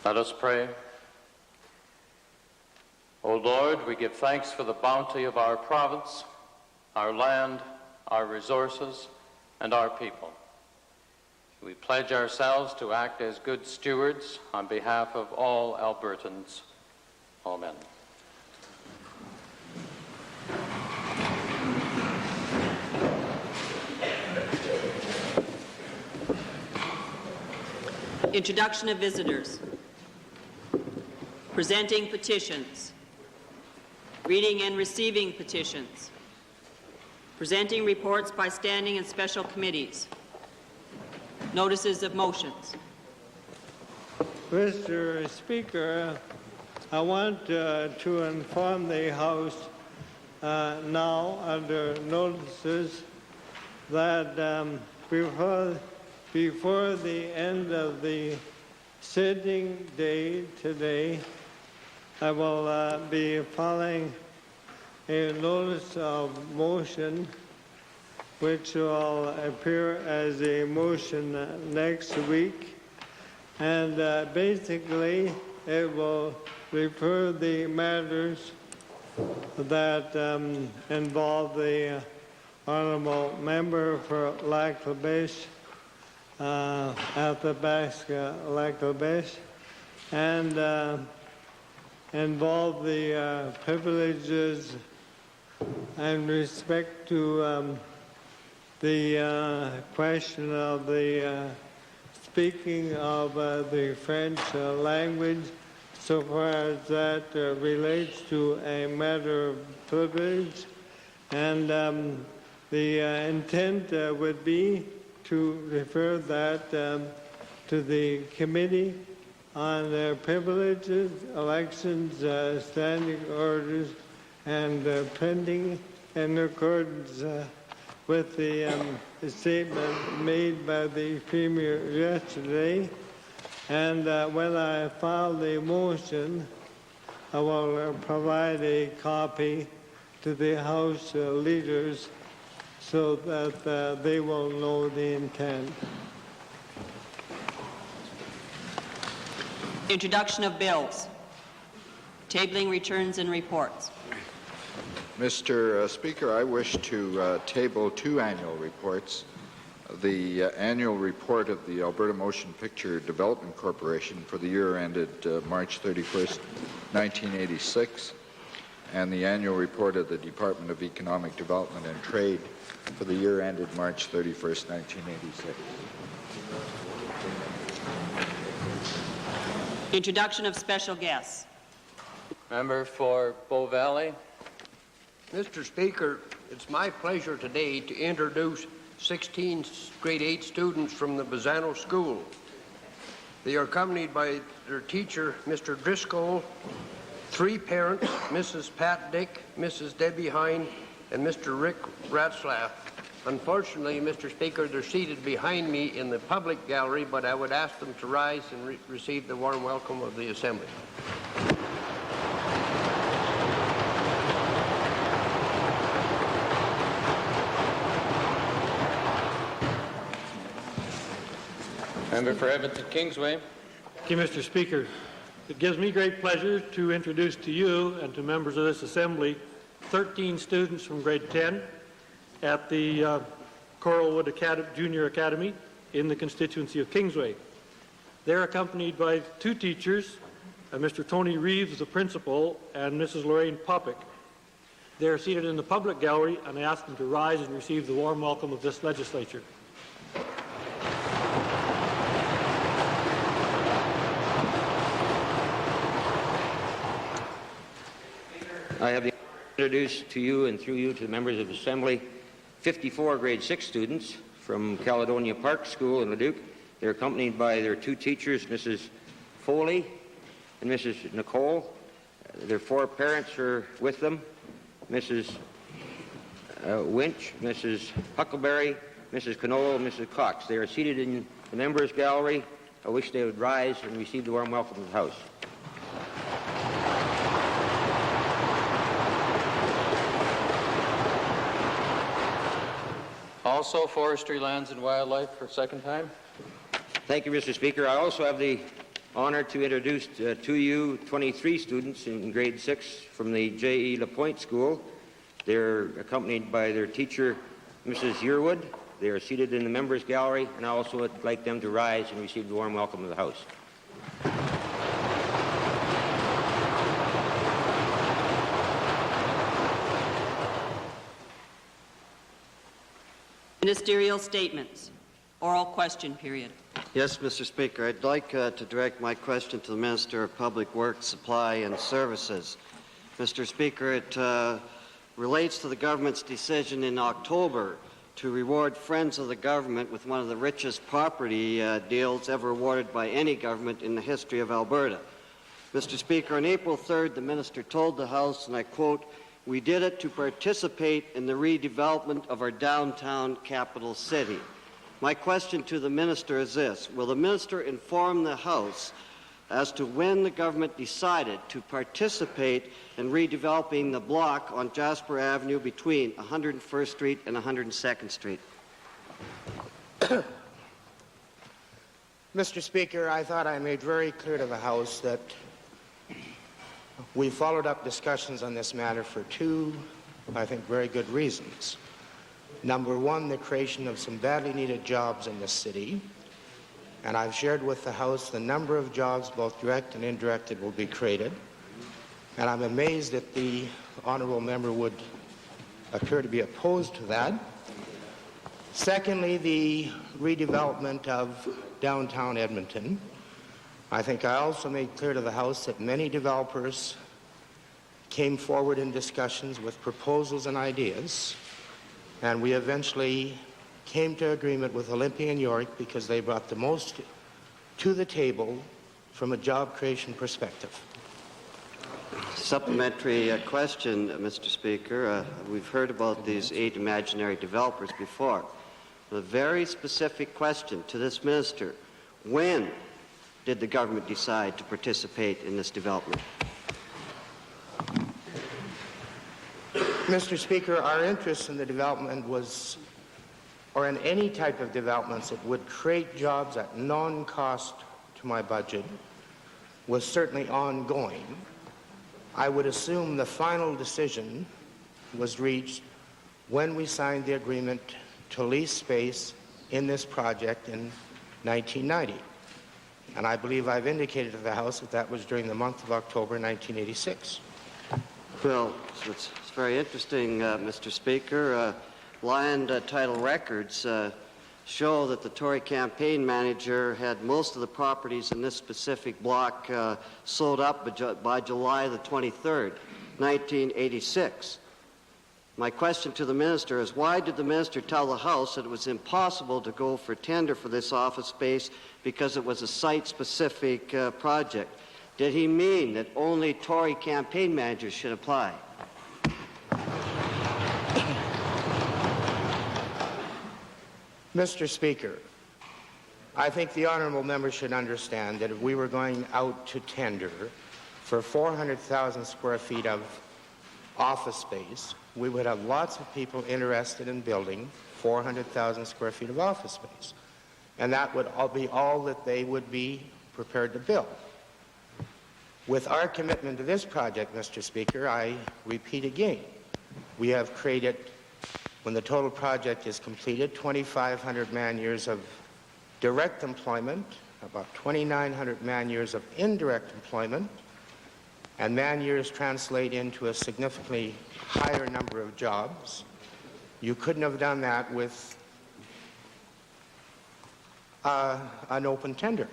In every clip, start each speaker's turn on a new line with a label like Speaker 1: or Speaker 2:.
Speaker 1: Let us pray. O Lord, we give thanks for the bounty of our province, our land, our resources, and our people. We pledge ourselves to act as good stewards on behalf of all Albertans. Amen.
Speaker 2: Introduction of visitors. Presenting petitions. Reading and receiving petitions. Presenting reports by standing and special committees. Notices of motions.
Speaker 3: Mr. Speaker, I want to inform the House now under notices that before the end of the sitting day today, I will be filing a notice of motion which will appear as a motion next week, and basically it will refer the matters that involve the honourable member for Lac-La-Biche, Athabasca Lac-La-Biche, and involve the privileges and respect to the question of the speaking of the French language, so far as that relates to a matter of privilege. And the intent would be to refer that to the Committee on Privileges, Elections, Standing Orders, and Pending, in accordance with the statement made by the Premier yesterday. And when I file the motion, I will provide a copy to the House leaders so that they will know the intent.
Speaker 2: Introduction of bills. Tabling returns and reports.
Speaker 4: Mr. Speaker, I wish to table two annual reports. The annual report of the Alberta Motion Picture Development Corporation for the year ended March 31st, 1986, and the annual report of the Department of Economic Development and Trade for the year ended March 31st, 1986.
Speaker 2: Introduction of special guests.
Speaker 1: Member for Bow Valley.
Speaker 5: Mr. Speaker, it's my pleasure today to introduce 16 grade 8 students from the Bazzano School. They are accompanied by their teacher, Mr. Driscoll, 3 parents, Mrs. Pat Dick, Mrs. Debbie Hine, and Mr. Rick Ratzlaff. Unfortunately, Mr. Speaker, they're seated behind me in the public gallery, but I would ask them to rise and receive the warm welcome of the Assembly.
Speaker 1: Member for Edmonton Kingsway.
Speaker 6: Thank you, Mr. Speaker. It gives me great pleasure to introduce to you and to members of this Assembly 13 students from grade 10 at the Coralwood Junior Academy in the constituency of Kingsway. They're accompanied by 2 teachers, Mr. Tony Reeves, the principal, and Mrs. Lorraine Popick. They are seated in the public gallery, and I ask them to rise and receive the warm welcome of this legislature.
Speaker 7: I have the honor to introduce to you and through you to the members of the Assembly 54 grade 6 students from Caledonia Park School in Leduc. They're accompanied by their 2 teachers, Mrs. Foley and Mrs. Nicole. Their 4 parents are with them, Mrs. Winch, Mrs. Huckleberry, Mrs. Canola, and Mrs. Cox. They are seated in the members' gallery. I wish they would rise and receive the warm welcome of the House.
Speaker 1: Also Forestry, Lands and Wildlife for a second time.
Speaker 7: Thank you, Mr. Speaker. I also have the honored to introduce to you 23 students in grade 6 from the J.E. LaPointe School. They're accompanied by their teacher, Mrs. Yearwood. They are seated in the members' gallery, and I also would like them to rise and receive the warm welcome of the House.
Speaker 2: Ministerial statements. Oral question period.
Speaker 8: Yes, Mr. Speaker. I'd like to direct my question to the Minister of Public Works, Supply and Services. Mr. Speaker, it relates to the government's decision in October to reward Friends of the Government with one of the richest property deals ever awarded by any government in the history of Alberta. Mr. Speaker, on April 3rd, the Minister told the House, and I quote, "We did it to participate in the redevelopment of our downtown capital city." My question to the Minister is this: will the Minister inform the House as to when the government decided to participate in redeveloping the block on Jasper Avenue between 101st Street and 102nd Street?
Speaker 9: Mr. Speaker, I thought I made very clear to the House that we followed up discussions on this matter for two, I think, very good reasons. Number one, the creation of some badly needed jobs in this city. And I've shared with the House the number of jobs, both direct and indirect, that will be created. And I'm amazed that the honourable member would appear to be opposed to that. Secondly, the redevelopment of downtown Edmonton. I think I also made clear to the House that many developers came forward in discussions with proposals and ideas, and we eventually came to agreement with Olympia and York because they brought the most to the table from a job creation perspective.
Speaker 8: Supplementary question, Mr. Speaker. We've heard about these 8 imaginary developers before. A very specific question to this minister: when did the government decide to participate in this development?
Speaker 9: Mr. Speaker, our interest in the development was, or in any type of developments that would create jobs at non-cost to my budget, was certainly ongoing. I would assume the final decision was reached when we signed the agreement to lease space in this project in 1990. And I believe I've indicated to the House that that was during the month of October 1986.
Speaker 8: Well, it's very interesting, Mr. Speaker. Land title records show that the Tory campaign manager had most of the properties in this specific block sold up by July the 23rd, 1986. My question to the minister is, why did the minister tell the House that it was impossible to go for tender for this office space because it was a site-specific project? Did he mean that only Tory campaign managers should apply?
Speaker 9: Mr. Speaker, I think the honourable member should understand that if we were going out to tender for 400,000 square feet of office space, we would have lots of people interested in building 400,000 square feet of office space. And that would be all that they would be prepared to build. With our commitment to this project, Mr. Speaker, I repeat again, we have created, when the total project is completed, 2,500 man-years of direct employment, about 2,900 man-years of indirect employment, and man-years translate into a significantly higher number of jobs. You couldn't have done that with an open tender.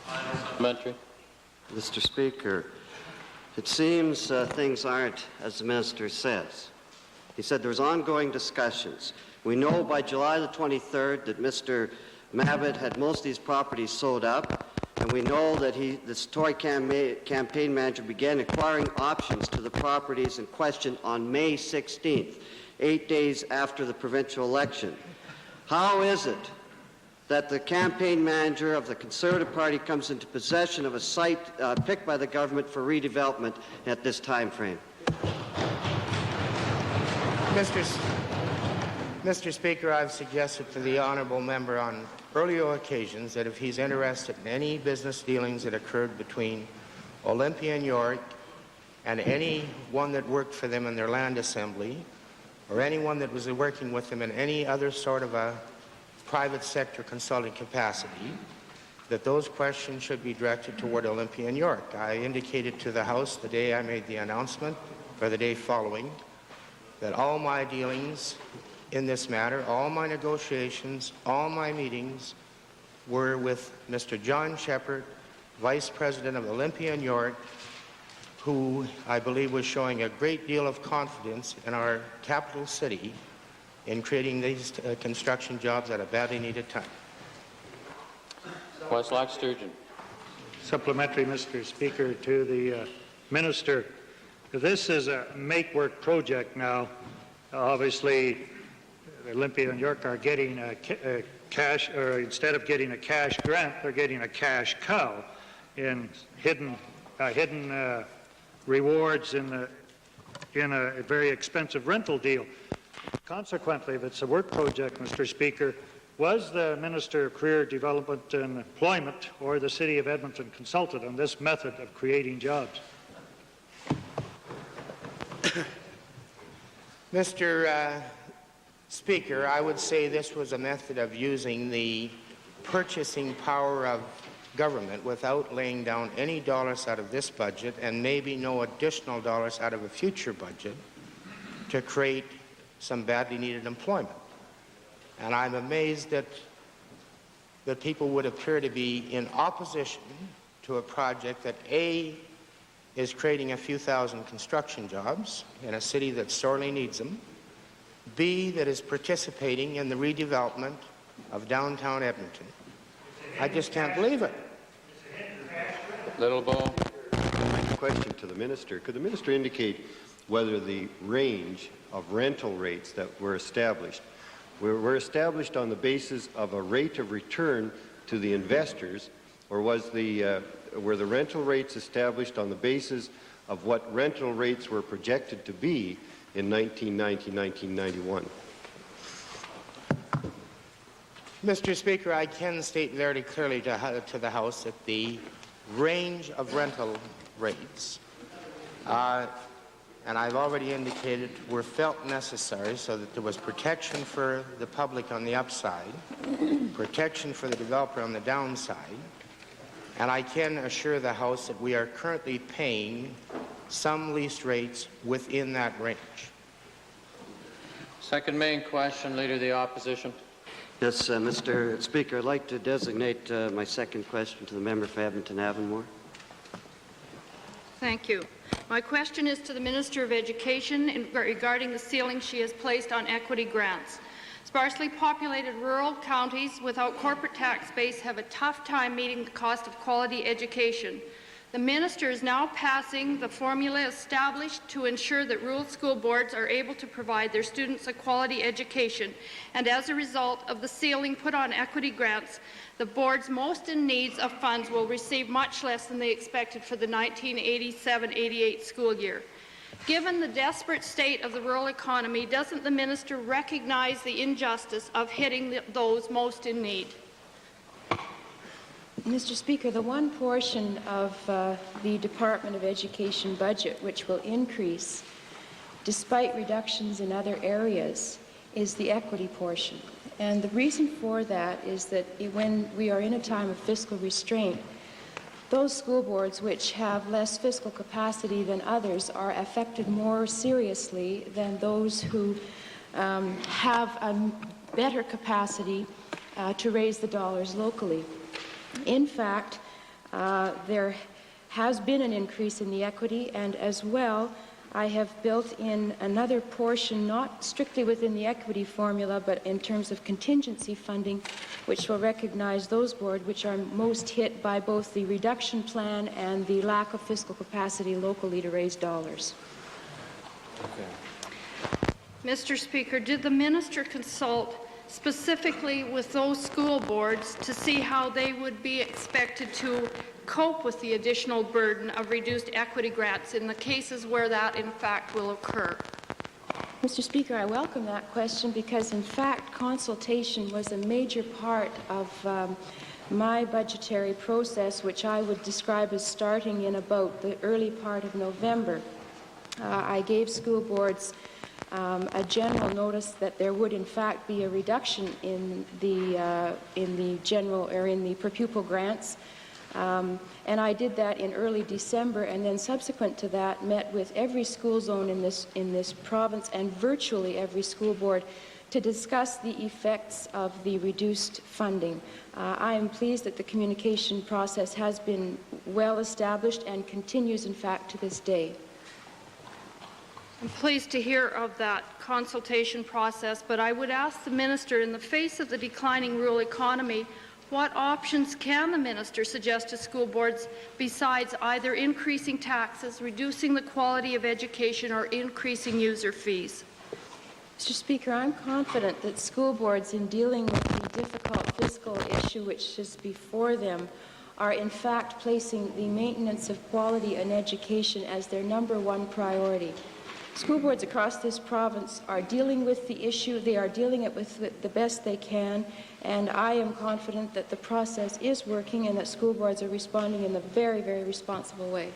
Speaker 1: Supplementary.
Speaker 8: Mr. Speaker, it seems things aren't as the minister says. He said there was ongoing discussions. We know by July the 23rd that Mr. Mavitt had most of these properties sold up, and we know that this Tory campaign manager began acquiring options to the properties in question on May 16th, 8 days after the provincial election. How is it that the campaign manager of the Conservative Party comes into possession of a site picked by the government for redevelopment at this time frame?
Speaker 9: Mr. Speaker, I've suggested to the honourable member on earlier occasions that if he's interested in any business dealings that occurred between Olympia and York and anyone that worked for them in their land assembly, or anyone that was working with them in any other sort of a private sector consulting capacity, that those questions should be directed toward Olympia and York. I indicated to the House the day I made the announcement, or the day following, that all my dealings in this matter, all my negotiations, all my meetings were with Mr. John Shepherd, Vice President of Olympia and York, who I believe was showing a great deal of confidence in our capital city in creating these construction jobs at a badly needed time.
Speaker 1: Westlock Sturgeon.
Speaker 6: Supplementary, Mr. Speaker, to the Minister. This is a make-work project now. Obviously, Olympia and York are getting a cash, or instead of getting a cash grant, they're getting a cash cow in hidden rewards in a very expensive rental deal. Consequently, if it's a work project, Mr. Speaker, was the Minister of Career Development and Employment or the City of Edmonton consulted on this method of creating jobs?
Speaker 9: Mr. Speaker, I would say this was a method of using the purchasing power of government without laying down any dollars out of this budget and maybe no additional dollars out of a future budget to create some badly needed employment. And I'm amazed that people would appear to be in opposition to a project that A, is creating a few thousand construction jobs in a city that sorely needs them, B, that is participating in the redevelopment of downtown Edmonton. I just can't believe it.
Speaker 1: Little Bo.
Speaker 10: Question to the Minister. Could the Minister indicate whether the range of rental rates that were established were established on the basis of a rate of return to the investors, or were the rental rates established on the basis of what rental rates were projected to be in 1990-1991?
Speaker 9: Mr. Speaker, I can state very clearly to the House that the range of rental rates, and I've already indicated, were felt necessary so that there was protection for the public on the upside, protection for the developer on the downside, and I can assure the House that we are currently paying some lease rates within that range.
Speaker 1: Second main question, Leader of the Opposition.
Speaker 8: Yes, Mr. Speaker, I'd like to designate my second question to the member for Edmonton-Avonmore.
Speaker 11: Thank you. My question is to the Minister of Education regarding the ceiling she has placed on equity grants. Sparsely populated rural counties without corporate tax base have a tough time meeting the cost of quality education. The Minister is now passing the formula established to ensure that rural school boards are able to provide their students a quality education, and as a result of the ceiling put on equity grants, the boards most in need of funds will receive much less than they expected for the 1987-88 school year. Given the desperate state of the rural economy, doesn't the Minister recognize the injustice of hitting those most in need?
Speaker 12: Mr. Speaker, the one portion of the Department of Education budget which will increase despite reductions in other areas is the equity portion. And the reason for that is that when we are in a time of fiscal restraint, those school boards which have less fiscal capacity than others are affected more seriously than those who have a better capacity to raise the dollars locally. In fact, there has been an increase in the equity, and as well, I have built in another portion, not strictly within the equity formula, but in terms of contingency funding, which will recognize those boards which are most hit by both the reduction plan and the lack of fiscal capacity locally to raise dollars.
Speaker 11: Okay. Mr. Speaker, did the Minister consult specifically with those school boards to see how they would be expected to cope with the additional burden of reduced equity grants in the cases where that in fact will occur?
Speaker 12: Mr. Speaker, I welcome that question because, in fact, consultation was a major part of my budgetary process, which I would describe as starting in about the early part of November. I gave school boards a general notice that there would, in fact, be a reduction in the general or in the per pupil grants. And I did that in early December, and then subsequent to that met with every school zone in this province and virtually every school board to discuss the effects of the reduced funding. I am pleased that the communication process has been well established and continues, in fact, to this day.
Speaker 11: I'm pleased to hear of that consultation process, but I would ask the Minister, in the face of the declining rural economy, what options can the Minister suggest to school boards besides either increasing taxes, reducing the quality of education, or increasing user fees?
Speaker 12: Mr. Speaker, I'm confident that school boards, in dealing with the difficult fiscal issue which is before them, are in fact placing the maintenance of quality in education as their #1 priority. School boards across this province are dealing with the issue. They are dealing it with the best they can, and I am confident that the process is working and that school boards are responding in a very, very responsible way.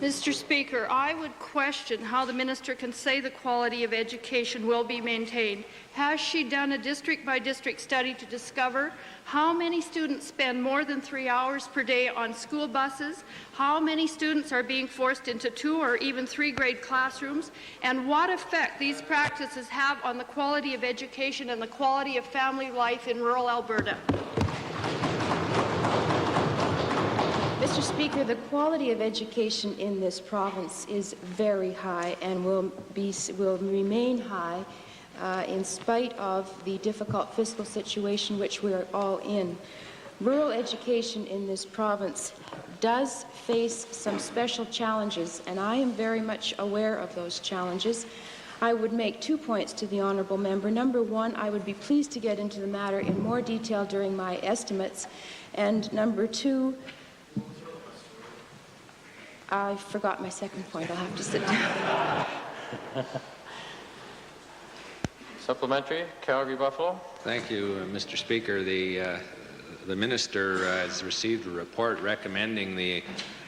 Speaker 11: Mr. Speaker, I would question how the Minister can say the quality of education will be maintained. Has she done a district-by-district study to discover how many students spend more than 3 hours per day on school buses, how many students are being forced into 2 or even 3-grade classrooms, and what effect these practices have on the quality of education and the quality of family life in rural Alberta?
Speaker 12: Mr. Speaker, the quality of education in this province is very high and will remain high in spite of the difficult fiscal situation which we are all in. Rural education in this province does face some special challenges, and I am very much aware of those challenges. I would make 2 points to the honourable member. Number one, I would be pleased to get into the matter in more detail during my estimates. And number two, I forgot my second point. I'll have to sit down.
Speaker 1: Supplementary, Calgary-Buffalo.
Speaker 13: Thank you, Mr. Speaker. The Minister has received a report recommending the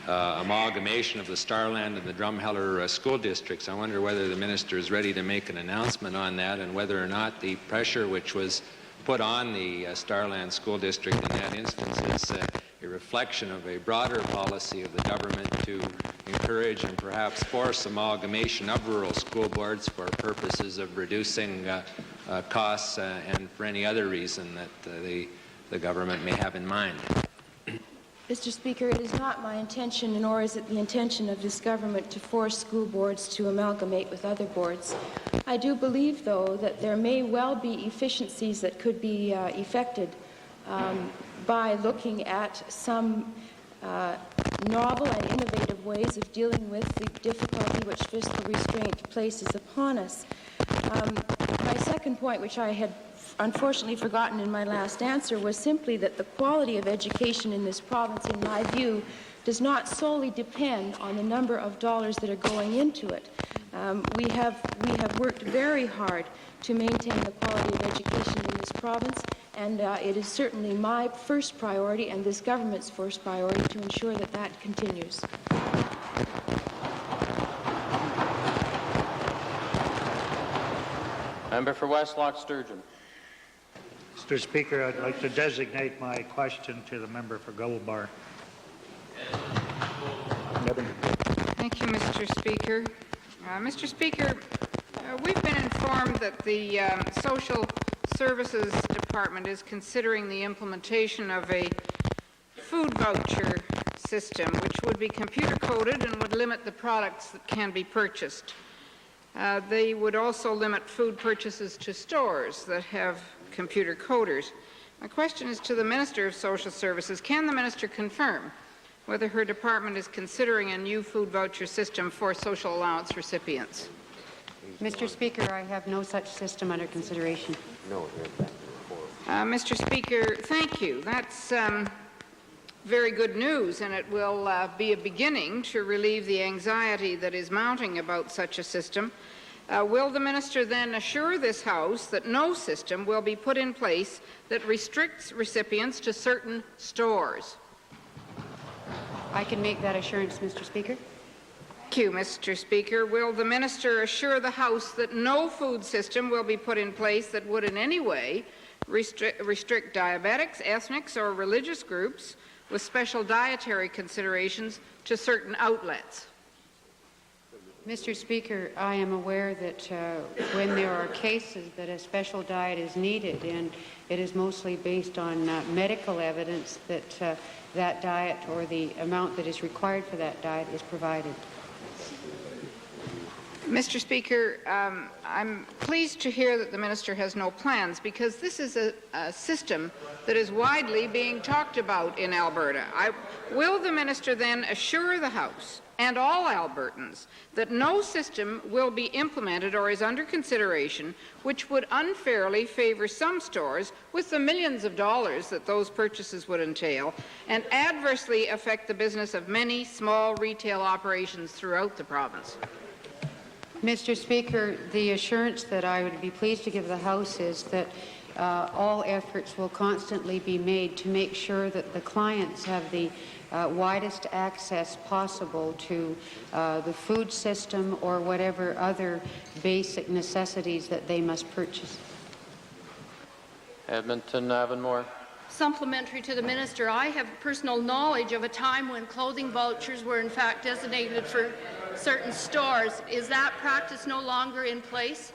Speaker 13: amalgamation of the Starland and the Drumheller school districts. I wonder whether the Minister is ready to make an announcement on that and whether or not the pressure which was put on the Starland school district in that instance is a reflection of a broader policy of the government to encourage and perhaps force amalgamation of rural school boards for purposes of reducing costs and for any other reason that the government may have in mind.
Speaker 12: Mr. Speaker, it is not my intention, nor is it the intention of this government, to force school boards to amalgamate with other boards. I do believe, though, that there may well be efficiencies that could be effected by looking at some novel and innovative ways of dealing with the difficulty which fiscal restraint places upon us. My second point, which I had unfortunately forgotten in my last answer, was simply that the quality of education in this province, in my view, does not solely depend on the number of dollars that are going into it. We have worked very hard to maintain the quality of education in this province, and it is certainly my first priority and this government's first priority to ensure that that continues.
Speaker 1: Member for West Loch Sturgeon.
Speaker 14: Mr. Speaker, I'd like to designate my question to the member for Goldbar.
Speaker 15: Thank you, Mr. Speaker. Mr. Speaker, we've been informed that the Social Services Department is considering the implementation of a food voucher system which would be computer-coded and would limit the products that can be purchased. They would also limit food purchases to stores that have computer coders. My question is to the Minister of Social Services. Can the Minister confirm whether her department is considering a new food voucher system for social allowance recipients?
Speaker 16: Mr. Speaker, I have no such system under consideration.
Speaker 15: Mr. Speaker, thank you. That's very good news, and it will be a beginning to relieve the anxiety that is mounting about such a system. Will the minister then assure this House that no system will be put in place that restricts recipients to certain stores?
Speaker 16: I can make that assurance, Mr. Speaker.
Speaker 15: Thank you, Mr. Speaker. Will the minister assure the House that no food system will be put in place that would in any way restrict diabetics, ethnics, or religious groups with special dietary considerations to certain outlets?
Speaker 16: Mr. Speaker, I am aware that when there are cases that a special diet is needed, and it is mostly based on medical evidence that that diet or the amount that is required for that diet is provided.
Speaker 15: Mr. Speaker, I'm pleased to hear that the minister has no plans, because this is a system that is widely being talked about in Alberta. Will the minister then assure the House and all Albertans that no system will be implemented or is under consideration which would unfairly favour some stores with the millions of dollars that those purchases would entail and adversely affect the business of many small retail operations throughout the province?
Speaker 16: Mr. Speaker, the assurance that I would be pleased to give the House is that all efforts will constantly be made to make sure that the clients have the widest access possible to the food system or whatever other basic necessities that they must purchase.
Speaker 1: Edmonton Avonmore.
Speaker 11: Supplementary to the minister, I have personal knowledge of a time when clothing vouchers were in fact designated for certain stores. Is that practice no longer in place?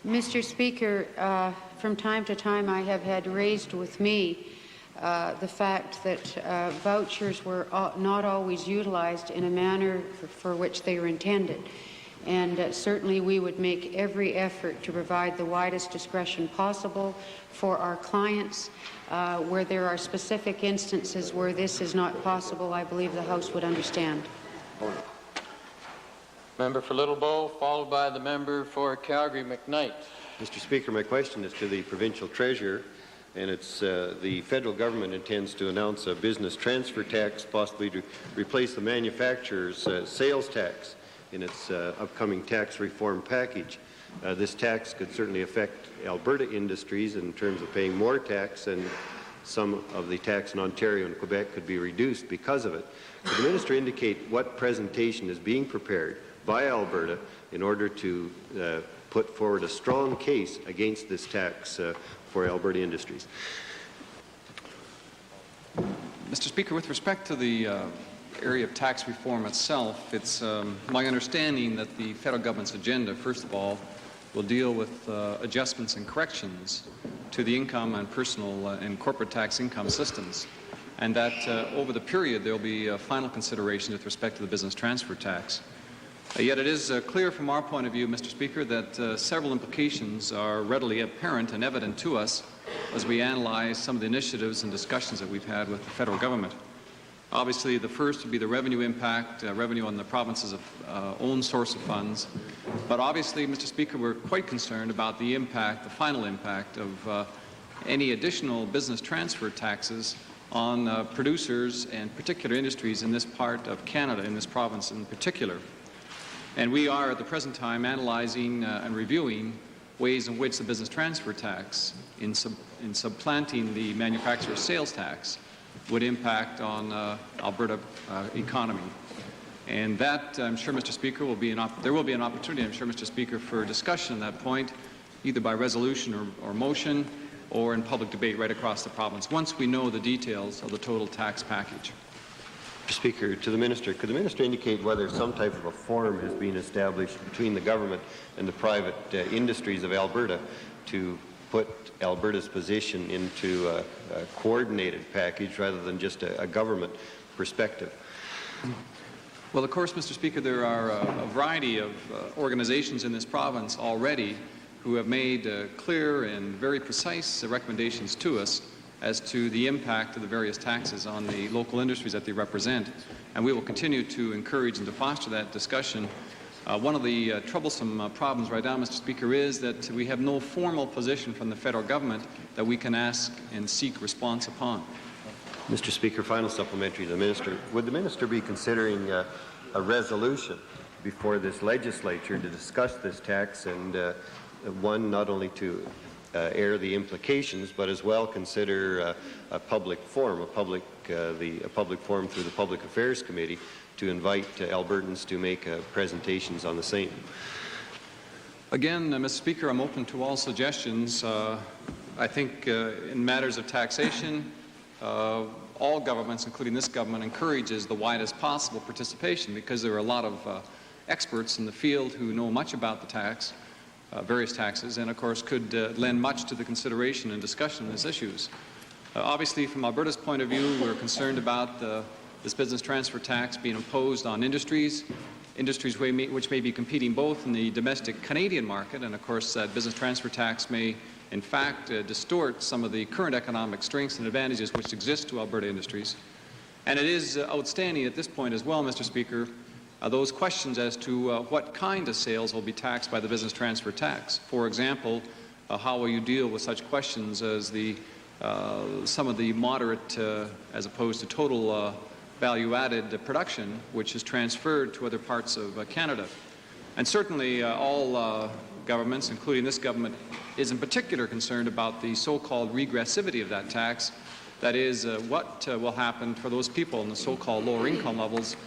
Speaker 16: Mr. Speaker, from time to time I have had raised with me the fact that vouchers were not always utilized in a manner for which they were intended. And certainly we would make every effort to provide the widest discretion possible for our clients. Where there are specific instances where this is not possible, I believe the House would understand.
Speaker 1: Member for Little Bow, followed by the member for Calgary-McKnight.
Speaker 10: Mr. Speaker, my question is to the provincial treasurer, and it's the federal government intends to announce a business transfer tax, possibly to replace the manufacturer's sales tax in its upcoming tax reform package. This tax could certainly affect Alberta industries in terms of paying more tax, and some of the tax in Ontario and Quebec could be reduced because of it. Could the minister indicate what presentation is being prepared by Alberta in order to put forward a strong case against this tax for Alberta industries?
Speaker 17: Mr. Speaker, with respect to the area of tax reform itself, it's my understanding that the federal government's agenda, first of all, will deal with adjustments and corrections to the income and personal and corporate tax income systems, and that over the period there will be final consideration with respect to the business transfer tax. Yet it is clear from our point of view, Mr. Speaker, that several implications are readily apparent and evident to us as we analyze some of the initiatives and discussions that we've had with the federal government. Obviously, the first would be the revenue impact, revenue on the province's own source of funds. But obviously, Mr. Speaker, we're quite concerned about the impact, the final impact of any additional business transfer taxes on producers and particular industries in this part of Canada, in this province in particular. And we are at the present time analyzing and reviewing ways in which the business transfer tax, in supplanting the manufacturer's sales tax, would impact on Alberta economy. And that, I'm sure, Mr. Speaker, there will be an opportunity, I'm sure, Mr. Speaker, for discussion at that point, either by resolution or motion, or in public debate right across the province, once we know the details of the total tax package.
Speaker 10: Mr. Speaker, to the minister, could the minister indicate whether some type of a forum has been established between the government and the private industries of Alberta to put Alberta's position into a coordinated package rather than just a government perspective?
Speaker 17: Well, of course, Mr. Speaker, there are a variety of organizations in this province already who have made clear and very precise recommendations to us as to the impact of the various taxes on the local industries that they represent. And we will continue to encourage and to foster that discussion. One of the troublesome problems right now, Mr. Speaker, is that we have no formal position from the federal government that we can ask and seek response upon.
Speaker 10: Mr. Speaker, final supplementary to the minister. Would the minister be considering a resolution before this legislature to discuss this tax and one, not only to air the implications, but as well consider a public forum, a public forum through the Public Affairs Committee to invite Albertans to make presentations on the same.
Speaker 17: Again, Mr. Speaker, I'm open to all suggestions. I think in matters of taxation, all governments, including this government, encourages the widest possible participation because there are a lot of experts in the field who know much about the tax, various taxes, and of course could lend much to the consideration and discussion of these issues. Obviously, from Alberta's point of view, we're concerned about this business transfer tax being imposed on industries which may be competing both in the domestic Canadian market, and of course that business transfer tax may in fact distort some of the current economic strengths and advantages which exist to Alberta industries. And it is outstanding at this point as well, Mr. Speaker, those questions as to what kind of sales will be taxed by the business transfer tax. For example, how will you deal with such questions as some of the moderate as opposed to total value-added production which is transferred to other parts of Canada. And certainly all governments, including this government, is in particular concerned about the so-called regressivity of that tax. That is, what will happen for those people in the so-called lower income levels.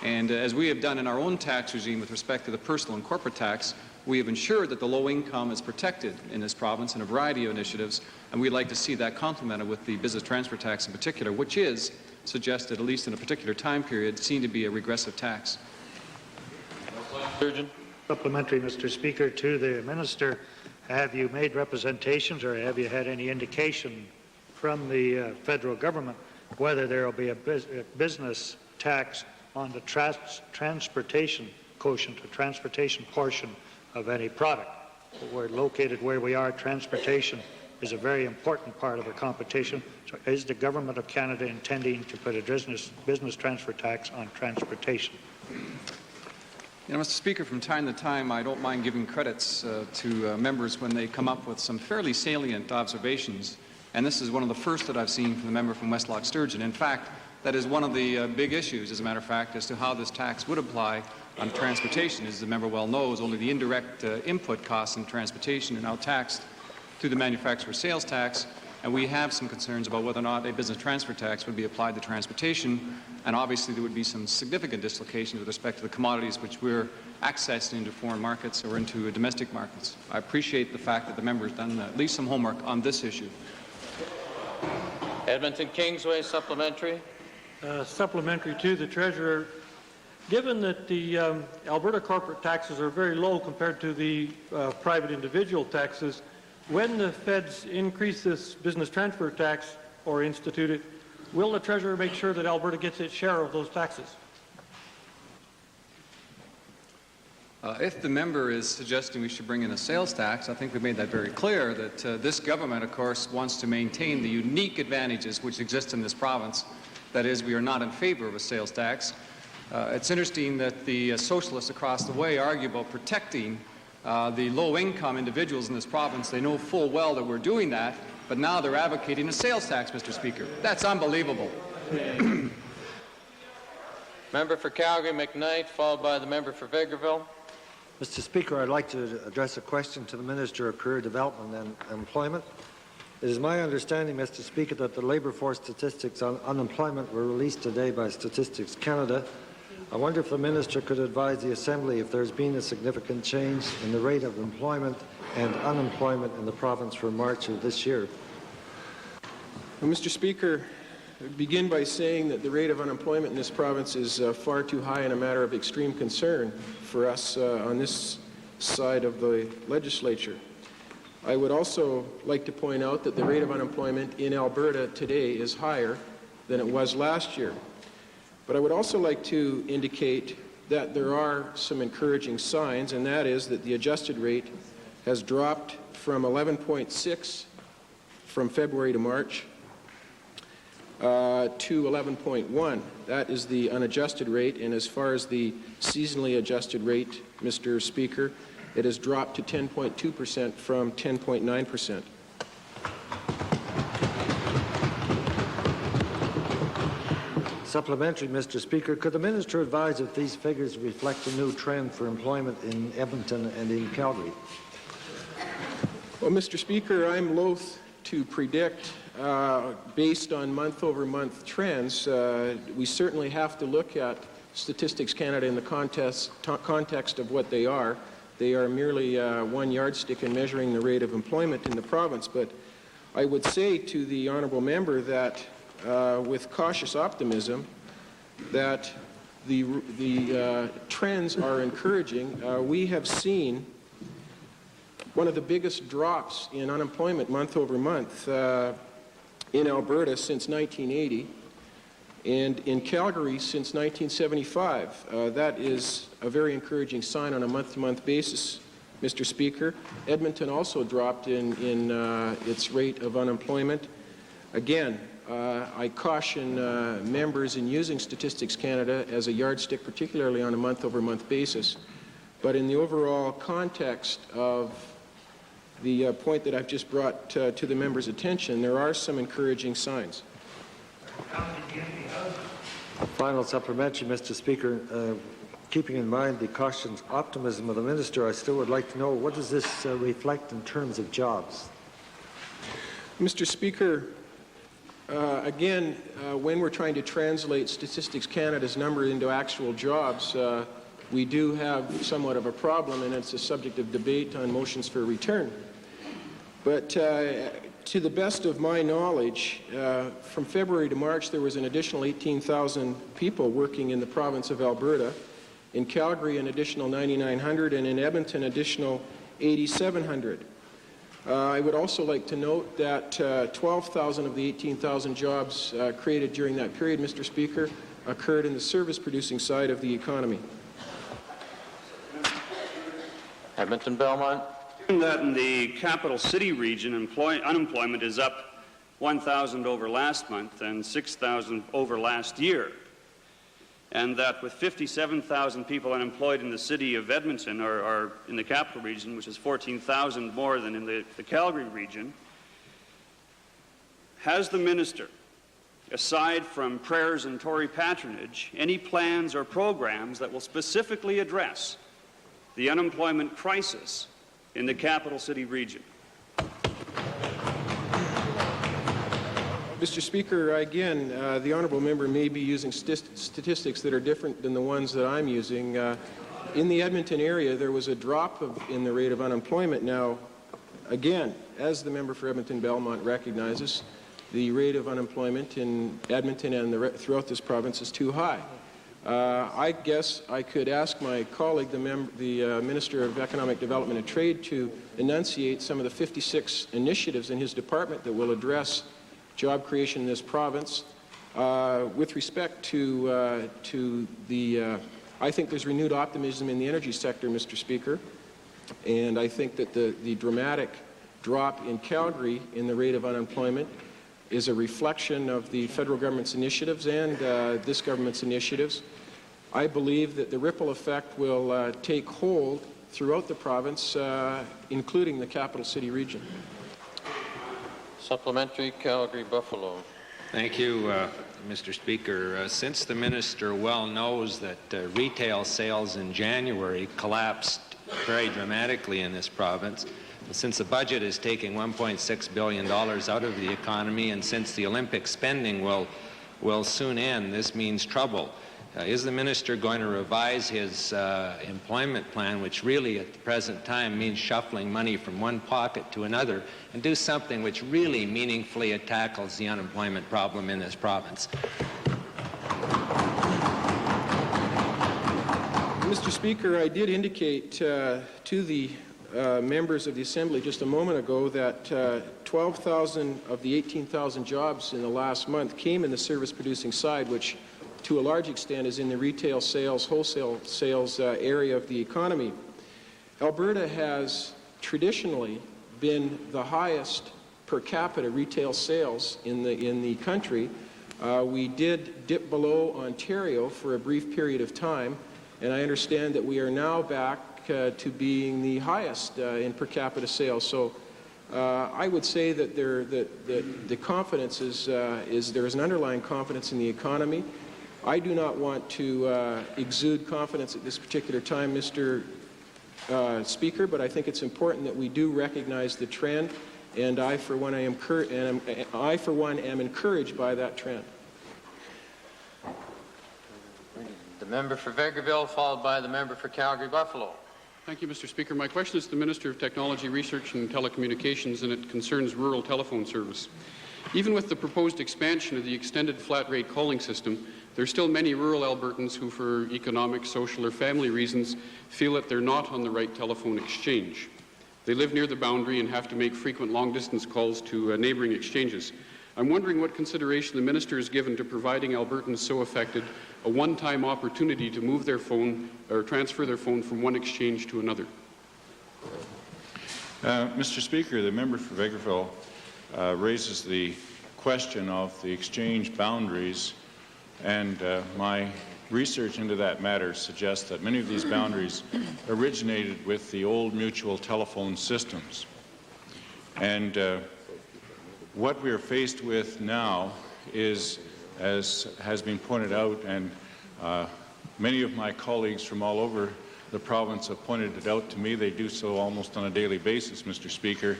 Speaker 17: And as we have done in our own tax regime with respect to the personal and corporate tax, we have ensured that the low income is protected in this province in a variety of initiatives, and we'd like to see that complemented with the business transfer tax in particular, which is suggested, at least in a particular time period, seen to be a regressive tax.
Speaker 14: Supplementary, Mr. Speaker, to the Minister. Have you made representations or have you had any indication from the federal government whether there will be a business tax on the transportation quotient or transportation portion of any product? We're located where we are. Transportation is a very important part of our competition. So is the Government of Canada intending to put a business transfer tax on transportation?
Speaker 17: You know, Mr. Speaker, from time to time, I don't mind giving credits to members when they come up with some fairly salient observations, and this is one of the first that I've seen from the member from West Loch Sturgeon. In fact, that is one of the big issues, as a matter of fact, as to how this tax would apply on transportation. As the member well knows, only the indirect input costs in transportation are now taxed through the manufacturer sales tax, and we have some concerns about whether or not a business transfer tax would be applied to transportation, and obviously there would be some significant dislocations with respect to the commodities which we're accessing into foreign markets or into domestic markets. I appreciate the fact that the member has done at least some homework on this issue.
Speaker 1: Edmonton Kingsway, supplementary.
Speaker 6: Supplementary to the Treasurer. Given that the Alberta corporate taxes are very low compared to the private individual taxes, when the feds increase this business transfer tax or institute it, will the Treasurer make sure that Alberta gets its share of those taxes?
Speaker 17: If the member is suggesting we should bring in a sales tax, I think we've made that very clear that this government, of course, wants to maintain the unique advantages which exist in this province. That is, we are not in favor of a sales tax. It's interesting that the socialists across the way argue about protecting the low-income individuals in this province. They know full well that we're doing that, but now they're advocating a sales tax, Mr. Speaker. That's unbelievable.
Speaker 1: Member for Calgary McKnight, followed by the member for Vegreville.
Speaker 18: Mr. Speaker, I'd like to address a question to the Minister of Career Development and Employment. It is my understanding, Mr. Speaker, that the labour force statistics on unemployment were released today by Statistics Canada. I wonder if the Minister could advise the Assembly if there's been a significant change in the rate of employment and unemployment in the province for March of this year.
Speaker 19: Well, Mr. Speaker, I begin by saying that the rate of unemployment in this province is far too high and a matter of extreme concern for us on this side of the legislature. I would also like to point out that the rate of unemployment in Alberta today is higher than it was last year. But I would also like to indicate that there are some encouraging signs, and that is that the adjusted rate has dropped from 11.6 from February to March to 11.1. That is the unadjusted rate, and as far as the seasonally adjusted rate, Mr. Speaker, it has dropped to 10.2% from 10.9%.
Speaker 18: Supplementary, Mr. Speaker, could the Minister advise if these figures reflect a new trend for employment in Edmonton and in Calgary?
Speaker 19: Well, Mr. Speaker, I'm loath to predict based on month-over-month trends. We certainly have to look at Statistics Canada in the context of what they are. They are merely one yardstick in measuring the rate of employment in the province. But I would say to the honourable member that with cautious optimism that the trends are encouraging. We have seen one of the biggest drops in unemployment month over month in Alberta since 1980 and in Calgary since 1975. That is a very encouraging sign on a month-to-month basis, Mr. Speaker. Edmonton also dropped in its rate of unemployment. Again, I caution members in using Statistics Canada as a yardstick, particularly on a month-over-month basis. But in the overall context of the point that I've just brought to the member's attention, there are some encouraging signs.
Speaker 18: Final supplementary, Mr. Speaker. Keeping in mind the cautious optimism of the Minister, I still would like to know, what does this reflect in terms of jobs?
Speaker 19: Mr. Speaker, again, when we're trying to translate Statistics Canada's number into actual jobs, we do have somewhat of a problem, and it's a subject of debate on motions for return. But to the best of my knowledge, from February to March, there was an additional 18,000 people working in the province of Alberta. In Calgary, an additional 9,900, and in Edmonton, an additional 8,700. I would also like to note that 12,000 of the 18,000 jobs created during that period, Mr. Speaker, occurred in the service-producing side of the economy.
Speaker 1: Edmonton Belmont.
Speaker 20: That in the capital city region, unemployment is up 1,000 over last month and 6,000 over last year. And that with 57,000 people unemployed in the city of Edmonton, or in the capital region, which is 14,000 more than in the Calgary region, has the minister, aside from prayers and Tory patronage, any plans or programs that will specifically address the unemployment crisis in the capital city region?
Speaker 19: Mr. Speaker, again, the honourable member may be using statistics that are different than the ones that I'm using. In the Edmonton area, there was a drop in the rate of unemployment. Now, again, as the member for Edmonton Belmont recognizes, the rate of unemployment in Edmonton and throughout this province is too high. I guess I could ask my colleague, the Minister of Economic Development and Trade, to enunciate some of the 56 initiatives in his department that will address job creation in this province. With respect to the, I think there's renewed optimism in the energy sector, Mr. Speaker, and I think that the dramatic drop in Calgary in the rate of unemployment is a reflection of the federal government's initiatives and this government's initiatives. I believe that the ripple effect will take hold throughout the province, including the capital city region.
Speaker 1: Supplementary, Calgary Buffalo.
Speaker 13: Thank you, Mr. Speaker. Since the minister well knows that retail sales in January collapsed very dramatically in this province, since the budget is taking $1.6 billion out of the economy, and since the Olympic spending will soon end, this means trouble. Is the minister going to revise his employment plan, which really at the present time means shuffling money from one pocket to another, and do something which really meaningfully tackles the unemployment problem in this province?
Speaker 19: Mr. Speaker, I did indicate to the members of the Assembly just a moment ago that 12,000 of the 18,000 jobs in the last month came in the service-producing side, which to a large extent is in the retail sales, wholesale sales area of the economy. Alberta has traditionally been the highest per capita retail sales in the country. We did dip below Ontario for a brief period of time, and I understand that we are now back to being the highest in per capita sales. So I would say that the confidence is there is an underlying confidence in the economy. I do not want to exude confidence at this particular time, Mr. Speaker, but I think it's important that we do recognize the trend, and I, for one, am encouraged by that trend.
Speaker 1: The member for Vegreville, followed by the member for Calgary-Buffalo.
Speaker 21: Thank you, Mr. Speaker. My question is to the Minister of Technology, Research and Telecommunications, and it concerns rural telephone service. Even with the proposed expansion of the extended flat-rate calling system, there are still many rural Albertans who, for economic, social, or family reasons, feel that they're not on the right telephone exchange. They live near the boundary and have to make frequent long-distance calls to neighbouring exchanges. I'm wondering what consideration the Minister has given to providing Albertans so affected a one-time opportunity to move their phone or transfer their phone from one exchange to another.
Speaker 22: Mr. Speaker, the member for Vegreville raises the question of the exchange boundaries, and my research into that matter suggests that many of these boundaries originated with the old mutual telephone systems. And what we are faced with now is, as has been pointed out, and many of my colleagues from all over the province have pointed it out to me, they do so almost on a daily basis, Mr. Speaker,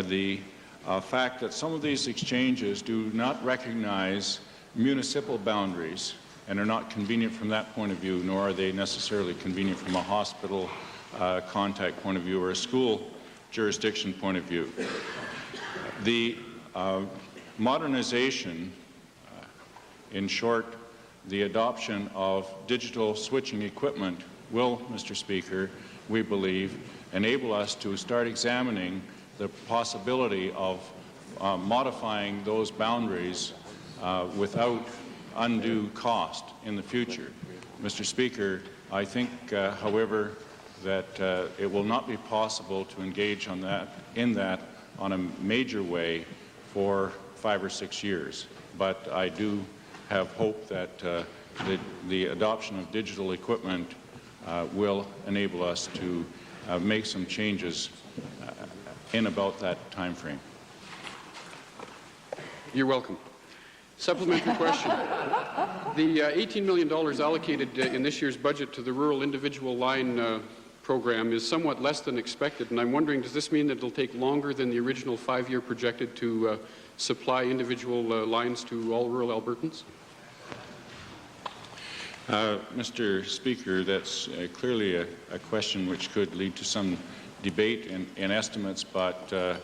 Speaker 22: the fact that some of these exchanges do not recognize municipal boundaries and are not convenient from that point of view, nor are they necessarily convenient from a hospital contact point of view or a school jurisdiction point of view. The modernization, in short, the adoption of digital switching equipment will, Mr. Speaker, we believe, enable us to start examining the possibility of modifying those boundaries without undue cost in the future. Mr. Speaker, I think, however, that it will not be possible to engage in that on a major way for 5 or 6 years. But I do have hope that the adoption of digital equipment will enable us to make some changes in about that time frame.
Speaker 21: You're welcome. Supplementary question. The $18 million allocated in this year's budget to the Rural Individual Line program is somewhat less than expected, and I'm wondering, does this mean that it'll take longer than the original 5-year projected to supply individual lines to all rural Albertans?
Speaker 22: Mr. Speaker, that's clearly a question which could lead to some debate in estimates, but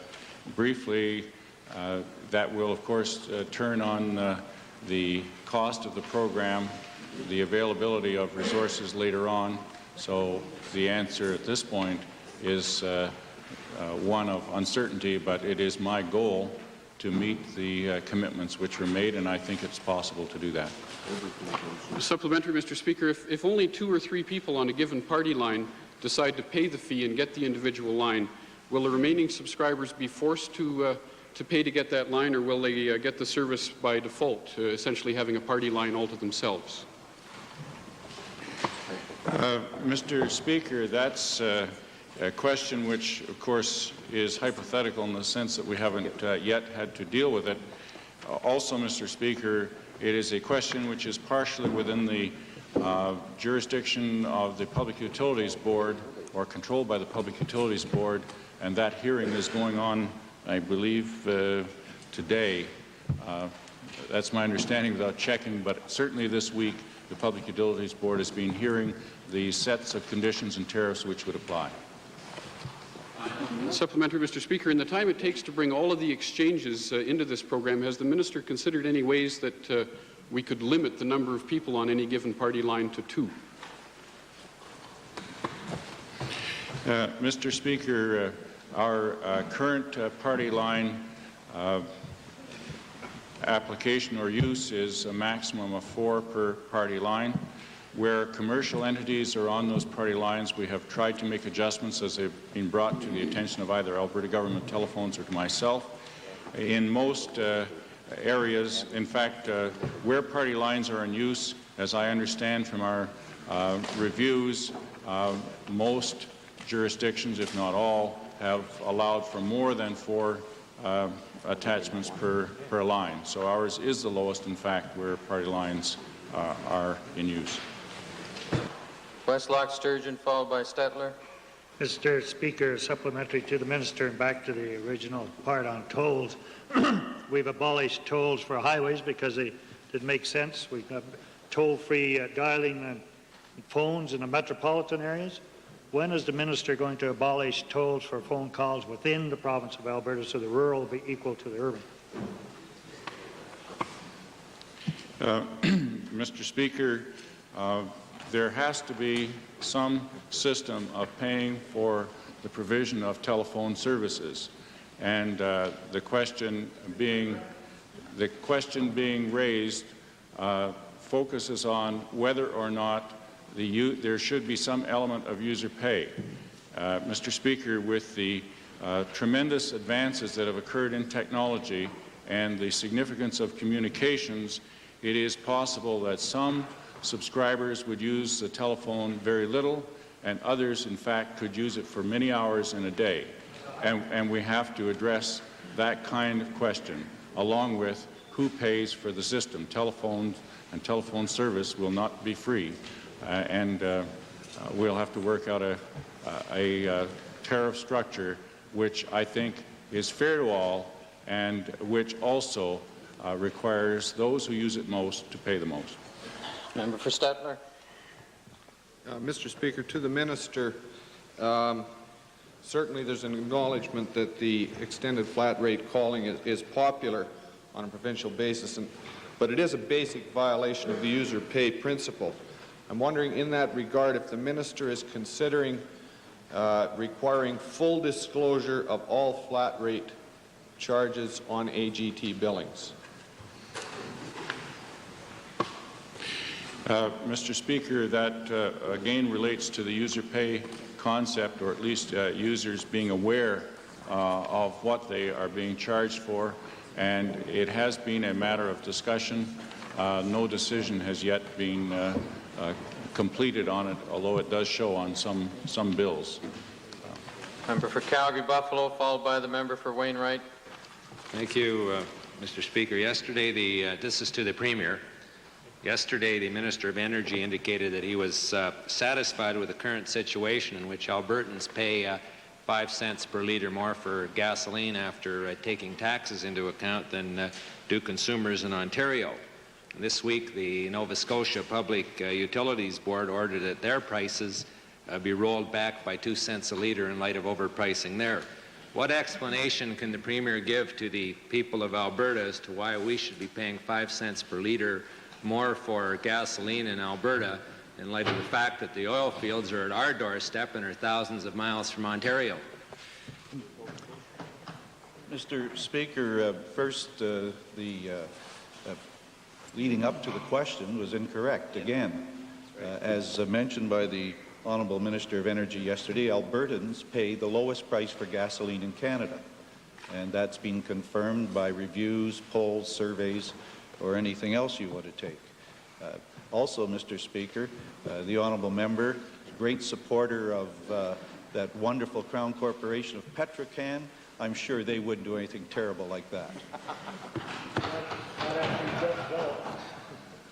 Speaker 22: briefly, that will, of course, turn on the cost of the program, the availability of resources later on. So the answer at this point is one of uncertainty, but it is my goal to meet the commitments which were made, and I think it's possible to do that.
Speaker 21: Supplementary, Mr. Speaker, if only 2 or 3 people on a given party line decide to pay the fee and get the individual line, will the remaining subscribers be forced to pay to get that line, or will they get the service by default, essentially having a party line all to themselves?
Speaker 22: Mr. Speaker, that's a question which, of course, is hypothetical in the sense that we haven't yet had to deal with it. Also, Mr. Speaker, it is a question which is partially within the jurisdiction of the Public Utilities Board, or controlled by the Public Utilities Board, and that hearing is going on, I believe, today. That's my understanding without checking, but certainly this week the Public Utilities Board has been hearing the sets of conditions and tariffs which would apply.
Speaker 21: Supplementary, Mr. Speaker, in the time it takes to bring all of the exchanges into this program, has the Minister considered any ways that we could limit the number of people on any given party line to 2?
Speaker 22: Mr. Speaker, our current party line application or use is a maximum of 4 per party line. Where commercial entities are on those party lines, we have tried to make adjustments as they've been brought to the attention of either Alberta government telephones or to myself. In most areas, in fact, where party lines are in use, as I understand from our reviews, most jurisdictions, if not all, have allowed for more than 4 attachments per line. So ours is the lowest, in fact, where party lines are in use.
Speaker 1: Westlock Sturgeon, followed by Stetler.
Speaker 14: Mr. Speaker, supplementary to the minister and back to the original part on tolls. We've abolished tolls for highways because they didn't make sense. We've got toll-free dialing and phones in the metropolitan areas. When is the minister going to abolish tolls for phone calls within the province of Alberta so the rural will be equal to the urban?
Speaker 22: Mr. Speaker, there has to be some system of paying for the provision of telephone services, and the question being raised focuses on whether or not there should be some element of user pay. Mr. Speaker, with the tremendous advances that have occurred in technology and the significance of communications, it is possible that some subscribers would use the telephone very little, and others, in fact, could use it for many hours in a day. And we have to address that kind of question, along with who pays for the system. Telephones and telephone service will not be free, and we'll have to work out a tariff structure which I think is fair to all and which also requires those who use it most to pay the most.
Speaker 1: Member for Stetler.
Speaker 3: Mr. Speaker, to the minister, certainly there's an acknowledgement that the extended flat rate calling is popular on a provincial basis, but it is a basic violation of the user pay principle. I'm wondering in that regard if the minister is considering requiring full disclosure of all flat rate charges on AGT billings.
Speaker 22: Mr. Speaker, that again relates to the user pay concept, or at least users being aware of what they are being charged for, and it has been a matter of discussion. No decision has yet been completed on it, although it does show on some bills.
Speaker 1: Member for Calgary-Buffalo, followed by the member for Wainwright.
Speaker 13: Thank you, Mr. Speaker. Yesterday, this is to the Premier. Yesterday, the Minister of Energy indicated that he was satisfied with the current situation in which Albertans pay 5 cents per litre more for gasoline after taking taxes into account than do consumers in Ontario. And this week, the Nova Scotia Public Utilities Board ordered that their prices be rolled back by 2 cents a litre in light of overpricing there. What explanation can the Premier give to the people of Alberta as to why we should be paying 5 cents per litre more for gasoline in Alberta in light of the fact that the oil fields are at our doorstep and are thousands of miles from Ontario?
Speaker 4: Mr. Speaker, first, leading up to the question was incorrect. Again, as mentioned by the Honourable Minister of Energy yesterday, Albertans pay the lowest price for gasoline in Canada, and that's been confirmed by reviews, polls, surveys, or anything else you want to take. Also, Mr. Speaker, the Honourable Member, great supporter of that wonderful Crown Corporation of Petrocan. I'm sure they wouldn't do anything terrible like that.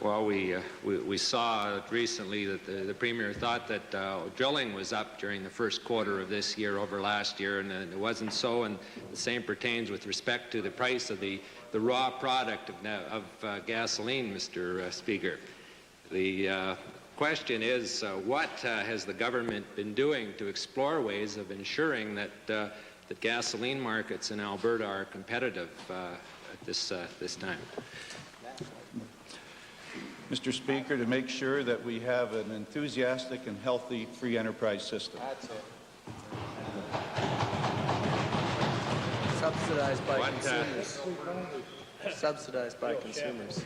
Speaker 13: Well, we saw recently that the Premier thought that drilling was up during the first quarter of this year over last year, and it wasn't so, and the same pertains with respect to the price of the raw product of gasoline, Mr. Speaker. The question is, what has the government been doing to explore ways of ensuring that that gasoline markets in Alberta are competitive at this time?
Speaker 4: Mr. Speaker, to make sure that we have an enthusiastic and healthy free enterprise system.
Speaker 23: That's it. Subsidized by consumers. Subsidized by consumers.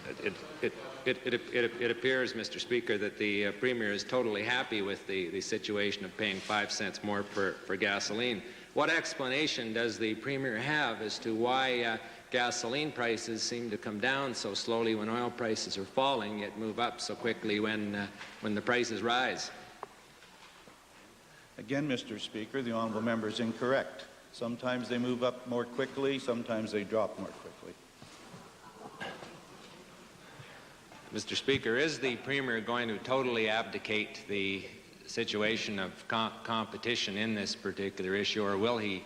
Speaker 13: It appears, Mr. Speaker, that the Premier is totally happy with the situation of paying 5 cents more for gasoline. What explanation does the Premier have as to why gasoline prices seem to come down so slowly when oil prices are falling, yet move up so quickly when the prices rise?
Speaker 4: Again, Mr. Speaker, the Honourable Member is incorrect. Sometimes they move up more quickly, sometimes they drop more quickly.
Speaker 13: Mr. Speaker, is the Premier going to totally abdicate the situation of competition in this particular issue, or will he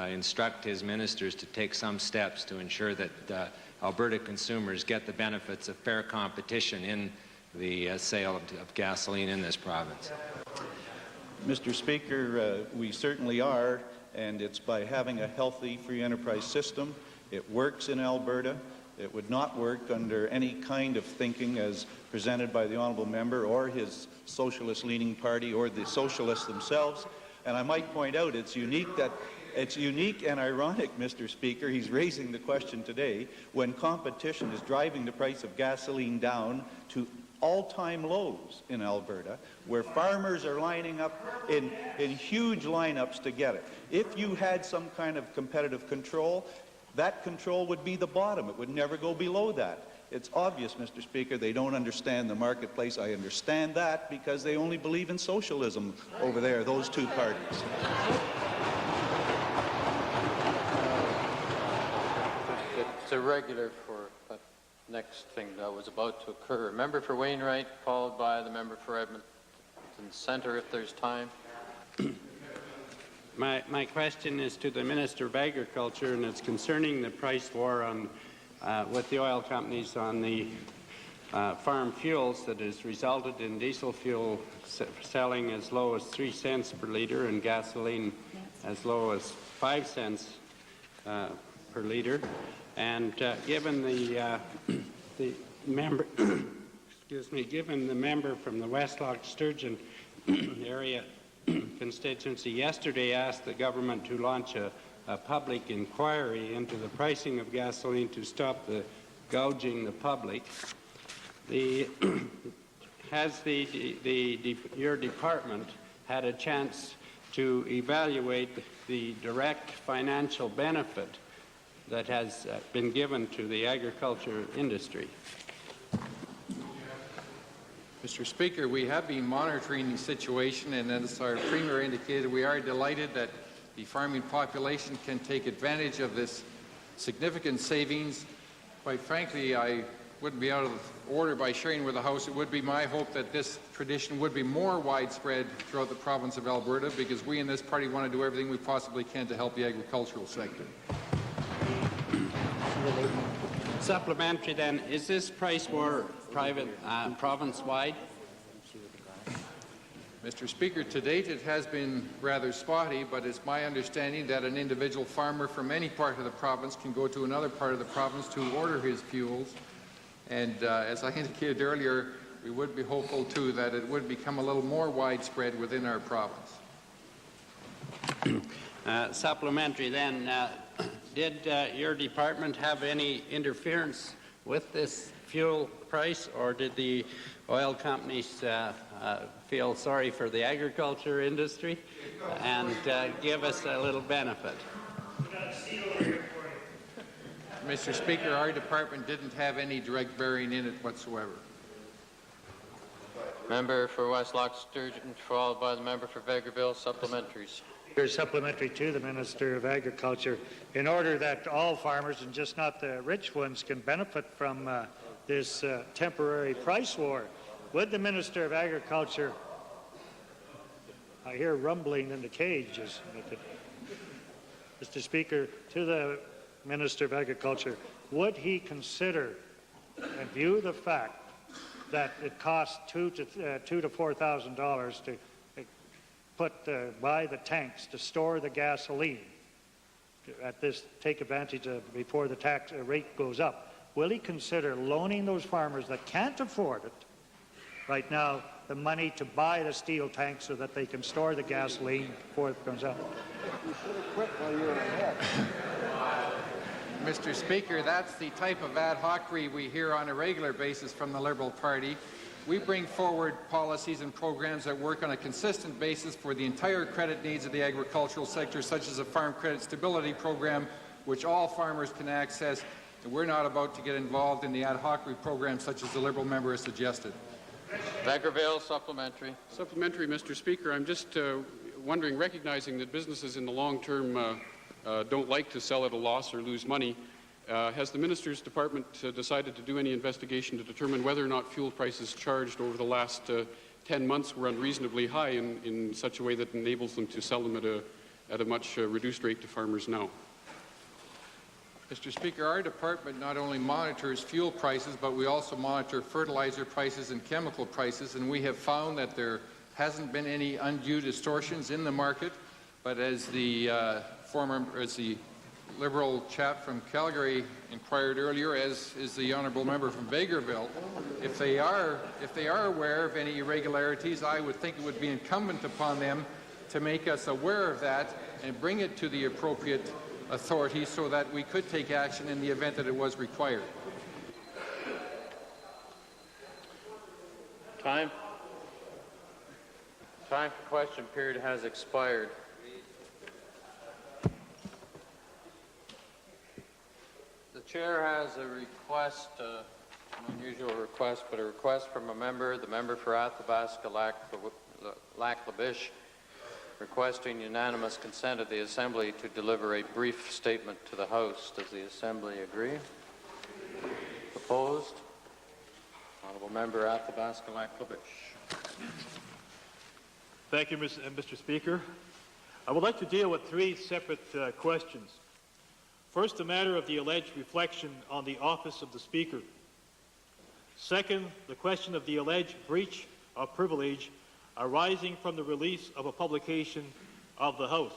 Speaker 13: instruct his ministers to take some steps to ensure that Alberta consumers get the benefits of fair competition in the sale of gasoline in this province?
Speaker 4: Mr. Speaker, we certainly are, and it's by having a healthy free enterprise system. It works in Alberta. It would not work under any kind of thinking as presented by the honourable member or his socialist-leaning party or the socialists themselves. And I might point out it's unique and ironic, Mr. Speaker, he's raising the question today when competition is driving the price of gasoline down to all-time lows in Alberta, where farmers are lining up in huge lineups to get it. If you had some kind of competitive control, that control would be the bottom. It would never go below that. It's obvious, Mr. Speaker, they don't understand the marketplace. I understand that because they only believe in socialism over there, those two parties.
Speaker 1: It's irregular for the next thing that was about to occur. Member for Wainwright, followed by the member for Edmonton Centre, if there's time.
Speaker 2: My question is to the Minister of Agriculture, and it's concerning the price war on, with the oil companies on the farm fuels that has resulted in diesel fuel selling as low as 3 cents per litre and gasoline as low as 5 cents per litre. And given the member, excuse me, given the member from the Westlock Sturgeon area constituency yesterday asked the government to launch a public inquiry into the pricing of gasoline to stop the gouging the public. Has your department had a chance to evaluate the direct financial benefit that has been given to the agriculture industry?
Speaker 5: Mr. Speaker, we have been monitoring the situation, and as our Premier indicated, we are delighted that the farming population can take advantage of this significant savings. Quite frankly, I wouldn't be out of order by sharing with the House. It would be my hope that this tradition would be more widespread throughout the province of Alberta, because we in this party want to do everything we possibly can to help the agricultural sector.
Speaker 2: Supplementary then, is this price war private province-wide?
Speaker 5: Mr. Speaker, to date it has been rather spotty, but it's my understanding that an individual farmer from any part of the province can go to another part of the province to order his fuels. And as I indicated earlier, we would be hopeful too that it would become a little more widespread within our province.
Speaker 2: Supplementary then, did your department have any interference with this fuel price, or did the oil companies feel sorry for the agriculture industry and give us a little benefit?
Speaker 5: Mr. Speaker, our department didn't have any direct bearing in it whatsoever.
Speaker 1: Member for Westlock Sturgeon, followed by the member for Vegreville. Supplementaries.
Speaker 14: Supplementary to the Minister of Agriculture. In order that all farmers, and just not the rich ones, can benefit from this temporary price war, would the Minister of Agriculture, I hear rumbling in the cages, Mr. Speaker, to the Minister of Agriculture, would he consider and view the fact that it costs $2,000 to $4,000 to buy the tanks to store the gasoline at this, take advantage of before the tax rate goes up? Will he consider loaning those farmers that can't afford it right now the money to buy the steel tanks so that they can store the gasoline before it comes up?
Speaker 5: You should have quit while you were ahead. Mr. Speaker, that's the type of ad hocery we hear on a regular basis from the Liberal Party. We bring forward policies and programs that work on a consistent basis for the entire credit needs of the agricultural sector, such as a Farm Credit Stability Program, which all farmers can access. And we're not about to get involved in the ad hocery program such as the Liberal member has suggested.
Speaker 1: Vegreville, supplementary.
Speaker 21: Supplementary, Mr. Speaker. I'm just wondering, recognizing that businesses in the long term don't like to sell at a loss or lose money, Has the Minister's Department decided to do any investigation to determine whether or not fuel prices charged over the last 10 months were unreasonably high in such a way that enables them to sell them at a much reduced rate to farmers now?
Speaker 5: Mr. Speaker, our department not only monitors fuel prices, but we also monitor fertilizer prices and chemical prices, and we have found that there hasn't been any undue distortions in the market. But as the Liberal chap from Calgary inquired earlier, as is the honourable member from Vegreville, if they are aware of any irregularities, I would think it would be incumbent upon them to make us aware of that and bring it to the appropriate authorities so that we could take action in the event that it was required.
Speaker 1: Time for question period has expired. The chair has a request, an unusual request, but a request from a member, the member for Athabasca Lac-La-Biche, requesting unanimous consent of the Assembly to deliver a brief statement to the House. Does the Assembly agree? Opposed? Honourable Member Athabasca Lac-La-Biche.
Speaker 7: Thank you, Mr. Speaker. I would like to deal with three separate questions. First, the matter of the alleged reflection on the office of the Speaker. Second, the question of the alleged breach of privilege arising from the release of a publication of the House.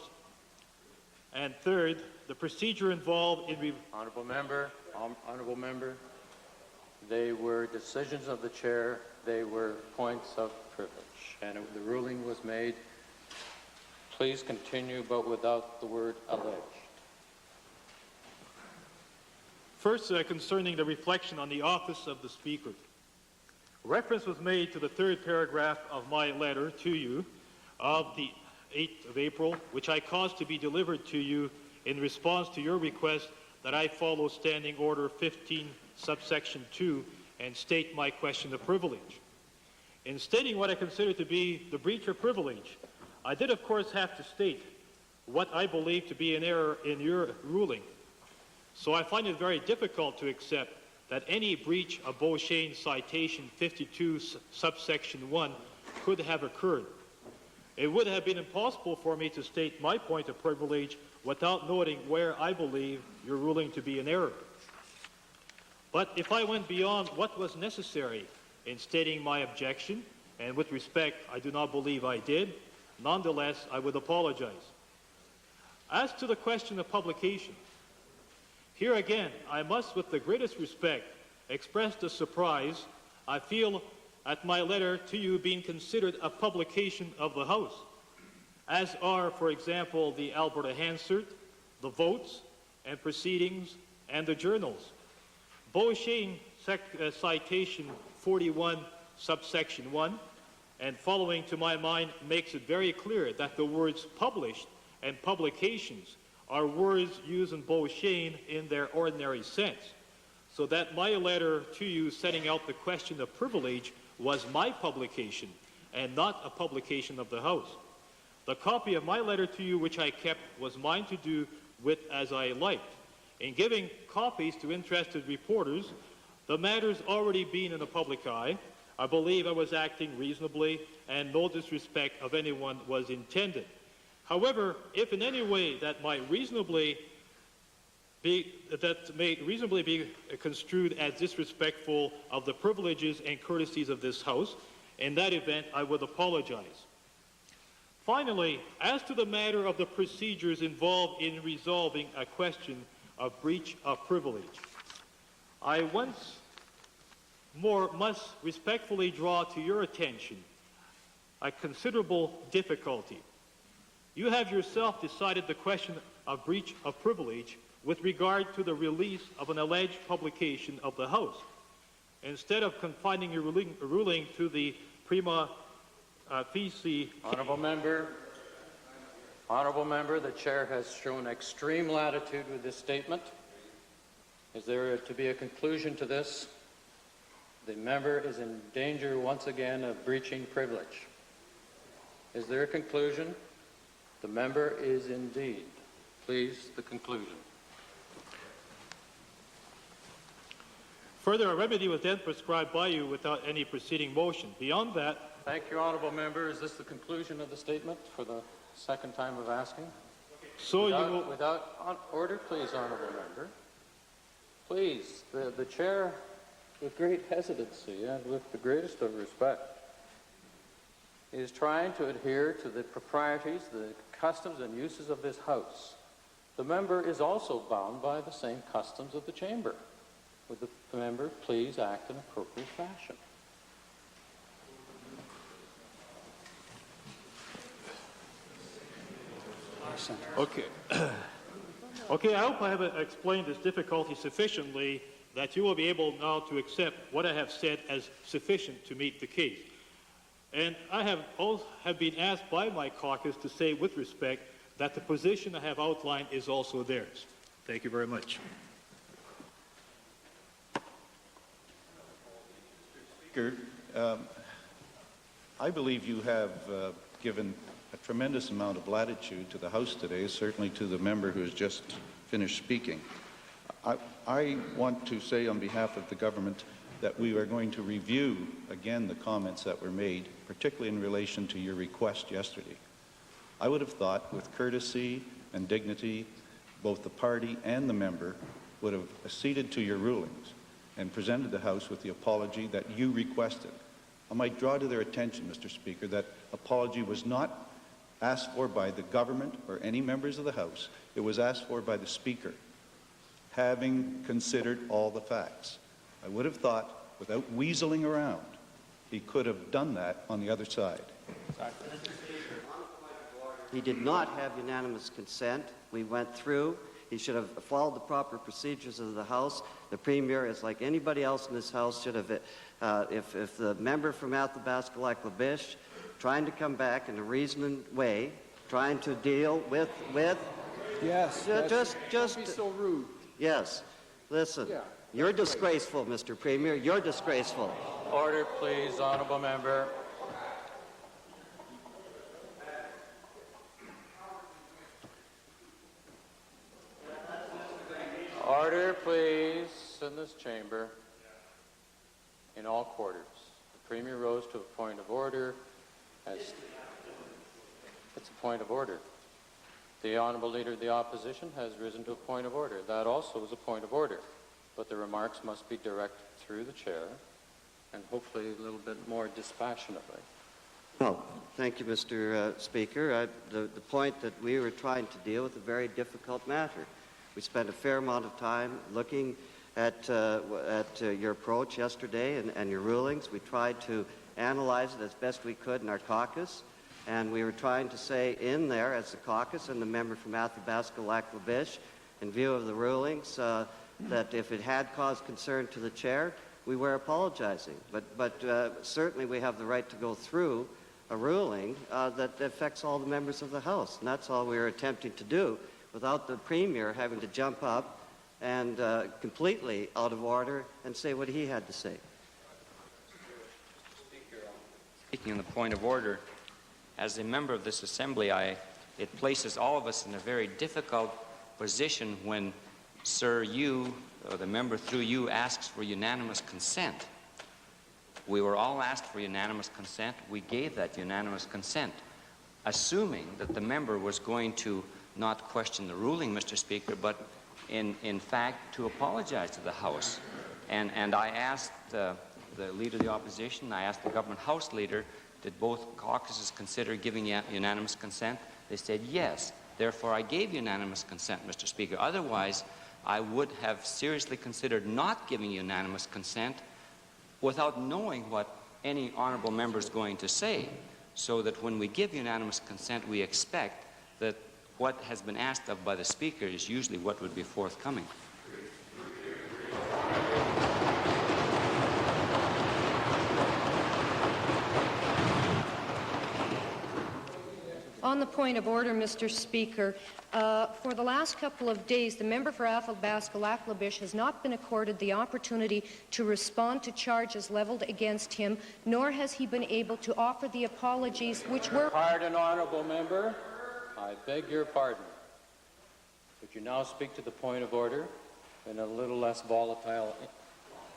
Speaker 7: And third, the procedure involved in...
Speaker 1: Honourable Member, they were decisions of the Chair, they were points of privilege, and the ruling was made. Please continue, but without the word alleged.
Speaker 7: First, concerning the reflection on the office of the Speaker. Reference was made to the third paragraph of my letter to you of the 8th of April, which I caused to be delivered to you in response to your request that I follow Standing Order 15, subsection 2, and state my question of privilege. In stating what I consider to be the breach of privilege, I did, of course, have to state what I believe to be an error in your ruling. So I find it very difficult to accept that any breach of Beauchesne Citation 52, subsection 1, could have occurred. It would have been impossible for me to state my point of privilege without noting where I believe your ruling to be an error. But if I went beyond what was necessary in stating my objection, and with respect, I do not believe I did, nonetheless, I would apologize. As to the question of publication, here again, I must, with the greatest respect, express the surprise I feel at my letter to you being considered a publication of the House, as are, for example, the Alberta Hansard, the votes and proceedings, and the journals. Beauchesne Citation 41, subsection 1, and following to my mind makes it very clear that the words published and publications are words used in Beauchesne in their ordinary sense, so that my letter to you setting out the question of privilege was my publication and not a publication of the House. The copy of my letter to you which I kept was mine to do with as I liked. In giving copies to interested reporters, the matters already being in the public eye, I believe I was acting reasonably and no disrespect of anyone was intended. However, if in any way that may reasonably be construed as disrespectful of the privileges and courtesies of this House, in that event I would apologize. Finally, as to the matter of the procedures involved in resolving a question of breach of privilege, I once more must respectfully draw to your attention a considerable difficulty. You have yourself decided the question of breach of privilege with regard to the release of an alleged publication of the House. Instead of confining your ruling to the prima facie...
Speaker 1: Honourable Member, the Chair has shown extreme latitude with this statement. Is there to be a conclusion to this? The member is in danger once again of breaching privilege. Is there a conclusion? The member is indeed. Please, the conclusion.
Speaker 7: Further, a remedy was then prescribed by you without any preceding motion. Beyond that...
Speaker 1: Thank you, honourable member. Is this the conclusion of the statement for the second time of asking?
Speaker 7: So
Speaker 1: Without order, please, honourable member. Please, the chair, with great hesitancy and with the greatest of respect, is trying to adhere to the proprieties, the customs and uses of this House. The member is also bound by the same customs of the chamber. Would the member please act in appropriate fashion?
Speaker 7: Okay. Okay, I hope I have explained this difficulty sufficiently that you will be able now to accept what I have said as sufficient to meet the case. And I have been asked by my caucus to say with respect that the position I have outlined is also theirs. Thank you very much.
Speaker 4: Speaker, I believe you have given a tremendous amount of latitude to the House today, certainly to the member who has just finished speaking. I want to say on behalf of the government that we are going to review again the comments that were made, particularly in relation to your request yesterday. I would have thought with courtesy and dignity, both the party and the member would have acceded to your rulings and presented the House with the apology that you requested. I might draw to their attention, Mr. Speaker, that apology was not asked for by the government or any members of the House. It was asked for by the Speaker, having considered all the facts. I would have thought, without weaseling around, he could have done that on the other side.
Speaker 8: He did not have unanimous consent. We went through. He should have followed the proper procedures of the House. The Premier, as like anybody else in this House, should have, if the member from Athabasca-Lac-La-Biche, trying to come back in a reasoned way, trying to deal with
Speaker 19: yes,
Speaker 8: just
Speaker 19: don't be so rude.
Speaker 8: Yes, listen.
Speaker 19: Yeah.
Speaker 8: You're disgraceful, Mr. Premier. You're disgraceful.
Speaker 1: Order, please, honourable member. Order, please, in this chamber, in all quarters. The Premier rose to a point of order. It's a point of order. The Honourable Leader of the Opposition has risen to a point of order. That also is a point of order. But the remarks must be directed through the chair and hopefully a little bit more dispassionately.
Speaker 8: Well, thank you, Mr. Speaker. The point that we were trying to deal with a very difficult matter. We spent a fair amount of time looking at your approach yesterday and your rulings. We tried to analyze it as best we could in our caucus, and we were trying to say in there, as the caucus and the member from Athabasca-Lac-La-Biche, in view of the rulings, that if it had caused concern to the chair, we were apologizing. But certainly we have the right to go through a ruling that affects all the members of the House, and that's all we were attempting to do, without the Premier having to jump up and completely out of order and say what he had to say.
Speaker 9: Speaking on the point of order, as a member of this Assembly, it places all of us in a very difficult position when, sir, you, or the member through you, asks for unanimous consent. We were all asked for unanimous consent. We gave that unanimous consent, assuming that the member was going to not question the ruling, Mr. Speaker, but in fact to apologize to the House. And I asked the Leader of the Opposition, I asked the Government House Leader, did both caucuses consider giving unanimous consent? They said yes. Therefore, I gave unanimous consent, Mr. Speaker. Otherwise, I would have seriously considered not giving unanimous consent without knowing what any honourable member is going to say, so that when we give unanimous consent, we expect that what has been asked of by the Speaker is usually what would be forthcoming.
Speaker 12: On the point of order, Mr. Speaker, for the last couple of days, the member for Athabasca-Lac-La-Biche has not been accorded the opportunity to respond to charges leveled against him, nor has he been able to offer the apologies which were...
Speaker 1: Pardon, honourable member. I beg your pardon. Would you now speak to the point of order in a little less volatile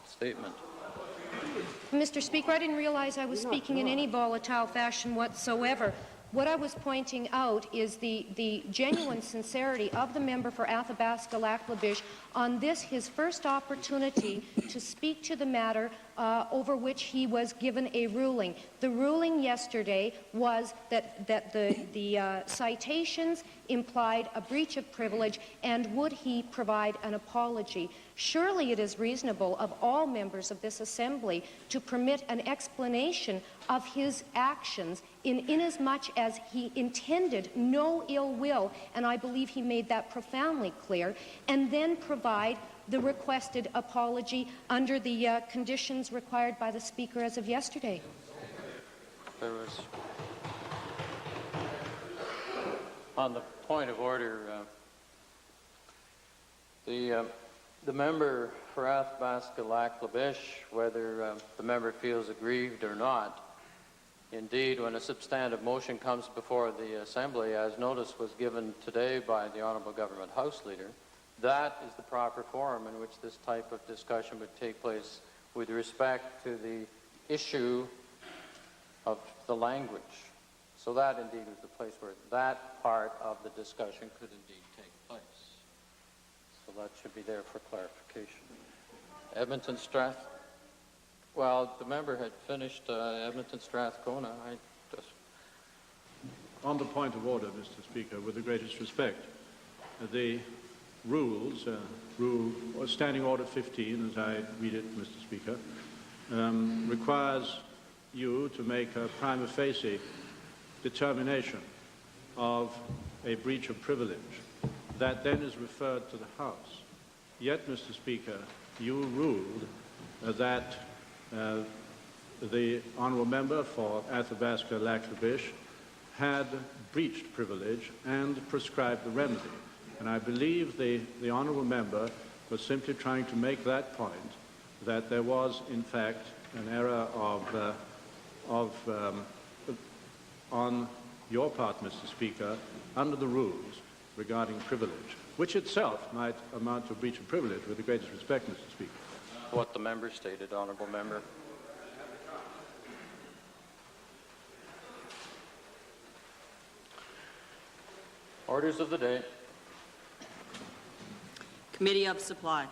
Speaker 1: statement.
Speaker 12: Mr. Speaker, I didn't realize I was speaking in any volatile fashion whatsoever. What I was pointing out is the genuine sincerity of the member for Athabasca-Lac-La-Biche on this, his first opportunity to speak to the matter over which he was given a ruling. The ruling yesterday was that the citations implied a breach of privilege, and would he provide an apology? Surely it is reasonable of all members of this Assembly to permit an explanation of his actions inasmuch as he intended no ill will, and I believe he made that profoundly clear, and then provide the requested apology under the conditions required by the Speaker as of yesterday.
Speaker 1: There was, on the point of order, the member for Athabasca-Lac-La-Biche, whether the member feels aggrieved or not, indeed, when a substantive motion comes before the Assembly, as notice was given today by the Honourable Government House Leader, that is the proper forum in which this type of discussion would take place with respect to the issue of the language. So that indeed is the place where that part of the discussion could indeed take place. So that should be there for clarification. Edmonton Strath. Well, the member had finished Edmonton Strathcona.
Speaker 11: On the point of order, Mr. Speaker, with the greatest respect, the rules, Standing Order 15, as I read it, Mr. Speaker, requires you to make a prima facie determination of a breach of privilege. That then is referred to the House. Yet, Mr. Speaker, you ruled that the honourable member for Athabasca-Lac-La-Biche had breached privilege and prescribed the remedy. And I believe the honourable member was simply trying to make that point, that there was, in fact, an error on your part, Mr. Speaker, under the rules regarding privilege, which itself might amount to a breach of privilege, with the greatest respect, Mr. Speaker.
Speaker 1: What the member stated, honourable member. Orders of the day.
Speaker 15: Committee of Supply.